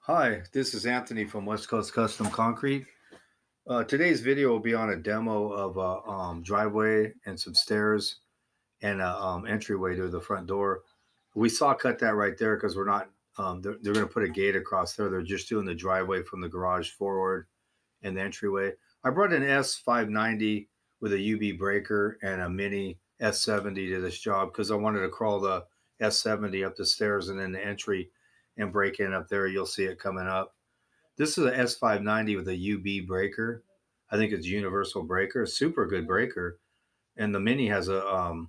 Hi, this is Anthony from West Coast Custom Concrete. Today's video will be on a demo of a driveway and some stairs and a entryway to the front door. We saw cut that right there because we're not, they're going to put a gate across there. They're just doing the driveway from the garage forward and the entryway. I brought an S590 with a UB breaker and a mini S70 to this job because I wanted to crawl the S70 up the stairs and then the entry and break in up there. You'll see it coming up. This is a S590 with a UB breaker. I think it's universal breaker, super good breaker. And the Mini has a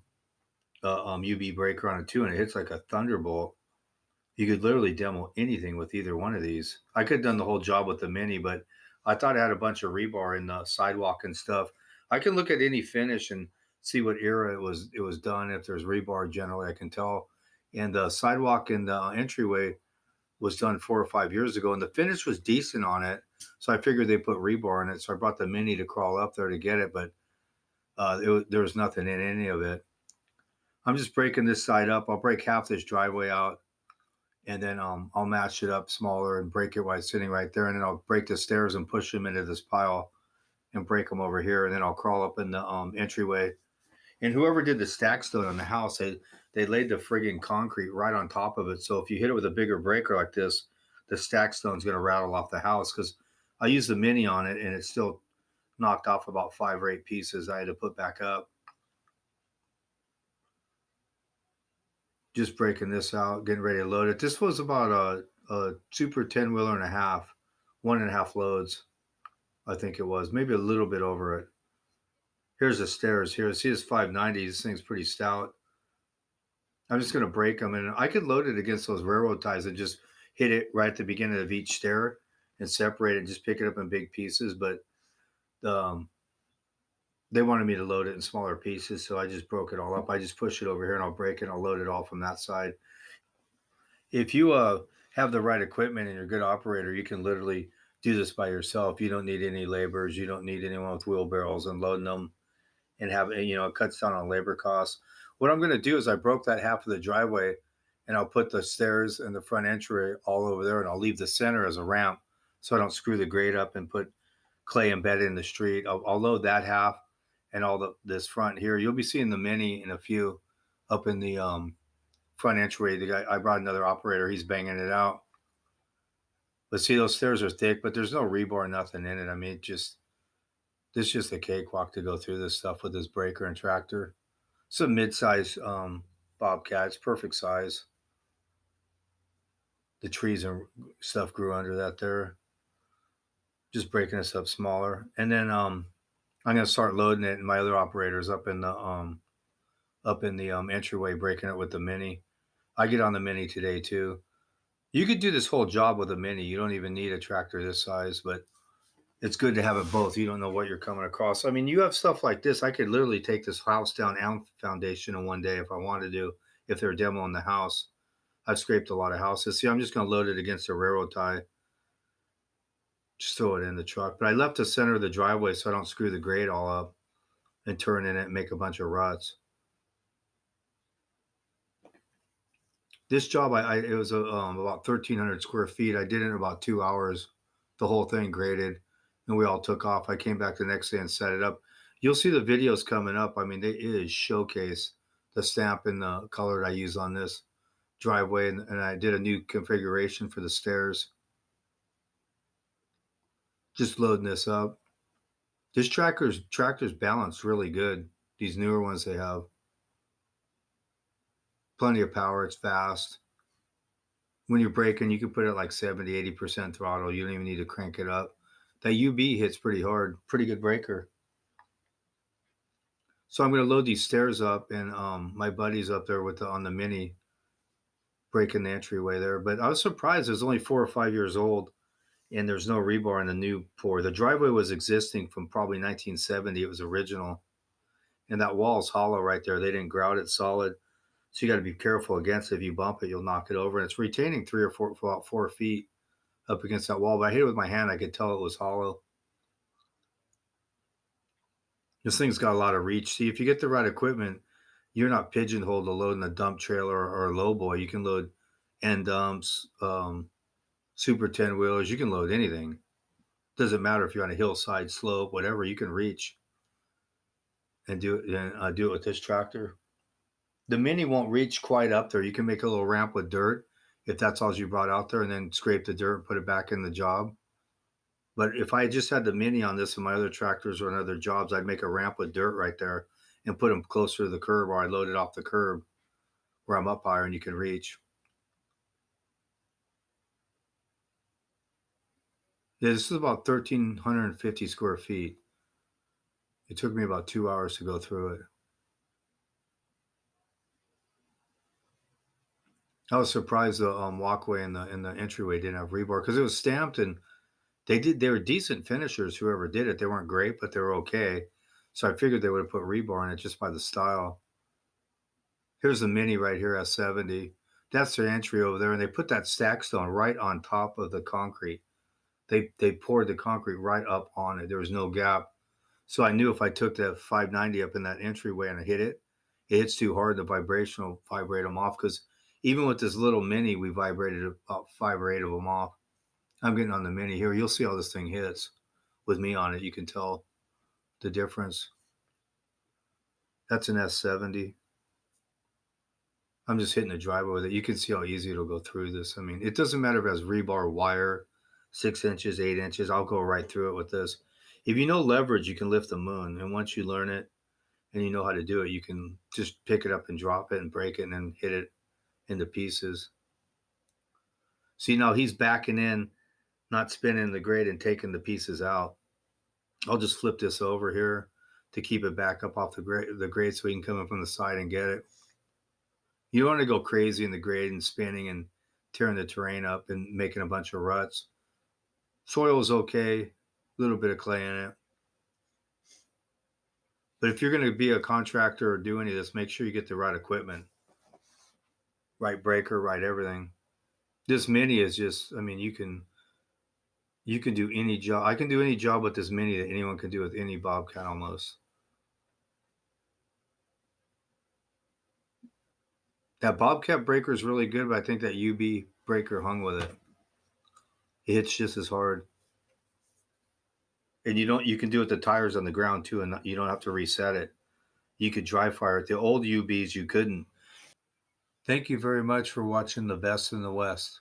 UB breaker on it too, and it hits like a thunderbolt. You could literally demo anything with either one of these. I could have done the whole job with the Mini, but I thought it had a bunch of rebar in the sidewalk and stuff. I can look at any finish and see what era it was done. If there's rebar, generally I can tell. And the sidewalk and the entryway was done 4 or 5 years ago, and the finish was decent on it. So I figured they put rebar in it. So I brought the Mini to crawl up there to get it, but there was nothing in any of it. I'm just breaking this side up. I'll break half this driveway out, and then I'll match it up smaller and break it while it's sitting right there, and then I'll break the stairs and push them into this pile and break them over here, and then I'll crawl up in the entryway. And whoever did the stack stone on the house, they laid the friggin' concrete right on top of it. So if you hit it with a bigger breaker like this, the stack stone's going to rattle off the house. Because I used the Mini on it, and it still knocked off about 5 or 8 pieces I had to put back up. Just breaking this out, getting ready to load it. This was about a super 10 wheeler and a half, 1.5 loads, I think it was, maybe a little bit over it. Here's the stairs here. See this 590. This thing's pretty stout. I'm just going to break them, and I could load it against those railroad ties and just hit it right at the beginning of each stair and separate it and just pick it up in big pieces. But um, they wanted me to load it in smaller pieces, so I just broke it all up. I just push it over here and I'll break it and I'll load it all from that side. If you have the right equipment and you're a good operator, you can literally do this by yourself. You don't need any laborers. You don't need anyone with wheelbarrows and loading them and have it cuts down on labor costs. What I'm going to do is I broke that half of the driveway, and I'll put the stairs and the front entry all over there, and I'll leave the center as a ramp so I don't screw the grade up and put clay embedded in the street. I'll load that half and all this front here. You'll be seeing the Mini in a few up in the front entry. The guy, I brought another operator. He's banging it out. But see, those stairs are thick, but there's no rebar, nothing in it. I mean, this is just a cakewalk to go through this stuff with this breaker and tractor. It's a mid-size Bobcat. It's perfect size. The trees and stuff grew under that there. Just breaking this up smaller, and then I'm gonna start loading it. And my other operators up in the entryway, breaking it with the Mini. I get on the Mini today too. You could do this whole job with a Mini. You don't even need a tractor this size, but it's good to have it both. You don't know what you're coming across. I mean, you have stuff like this. I could literally take this house down and foundation in one day if I wanted to, if they're demoing the house. I've scraped a lot of houses. See, I'm just going to load it against a railroad tie. Just throw it in the truck. But I left the center of the driveway so I don't screw the grate all up and turn in it and make a bunch of ruts. This job, it was about 1,300 square feet. I did it in about 2 hours. The whole thing graded, and we all took off. I came back the next day and set it up. You'll see the videos coming up. I mean, it is showcase the stamp and the color that I use on this driveway, and I did a new configuration for the stairs. Just loading this up. This tractor's balanced really good. These newer ones they have plenty of power. It's fast. When you're braking, you can put it like 70, 80% throttle. You don't even need to crank it up. That UB hits pretty hard. Pretty good breaker. So I'm going to load these stairs up, and my buddy's up there on the Mini breaking the entryway there. But I was surprised. It was only 4 or 5 years old, and there's no rebar in the new pour. The driveway was existing from probably 1970. It was original, and that wall's hollow right there. They didn't grout it solid, so you got to be careful against it. If you bump it, you'll knock it over. And it's retaining 3 or 4, about 4 feet up against that wall. But I hit it with my hand. I could tell it was hollow. This thing's got a lot of reach. See, if you get the right equipment, you're not pigeonholed to loading a dump trailer or a low boy. You can load end dumps, Super 10 wheelers. You can load anything. Doesn't matter if you're on a hillside, slope, whatever. You can reach and do it with this tractor. The Mini won't reach quite up there. You can make a little ramp with dirt if that's all you brought out there, and then scrape the dirt and put it back in the job. But if I just had the Mini on this and my other tractors or in other jobs, I'd make a ramp with dirt right there and put them closer to the curb, or I'd load it off the curb where I'm up higher and you can reach. Yeah, this is about 1,350 square feet. It took me about 2 hours to go through it. I was surprised the walkway and the entryway didn't have rebar because it was stamped, and they were decent finishers. Whoever did it, they weren't great, but they were okay. So I figured they would have put rebar in it just by the style. Here's the Mini right here, S70. That's their entry over there, and they put that stack stone right on top of the concrete. They poured the concrete right up on it. There was no gap. So I knew if I took that 590 up in that entryway and I hit it, it hits too hard, the vibration will vibrate them off. Because even with this little Mini, we vibrated about 5 or 8 of them off. I'm getting on the Mini here. You'll see how this thing hits with me on it. You can tell the difference. That's an S70. I'm just hitting the driver with it. You can see how easy it'll go through this. I mean, it doesn't matter if it has rebar wire, 6 inches, 8 inches. I'll go right through it with this. If you know leverage, you can lift the moon. And once you learn it and you know how to do it, you can just pick it up and drop it and break it and then hit it into pieces. See, now he's backing in, not spinning the grade and taking the pieces out. I'll just flip this over here to keep it back up off the grade so he can come in from the side and get it. You don't want to go crazy in the grade and spinning and tearing the terrain up and making a bunch of ruts. Soil is okay, a little bit of clay in it. But if you're going to be a contractor or do any of this, make sure you get the right equipment, right breaker, right everything. This Mini is just, I mean, you can do any job. I can do any job with this Mini that anyone can do with any Bobcat almost. That Bobcat breaker is really good, but I think that UB breaker hung with it. It hits just as hard. And you can do it the tires on the ground too, and you don't have to reset it. You could dry fire it. The old UBs you couldn't. Thank you very much for watching The Best in the West.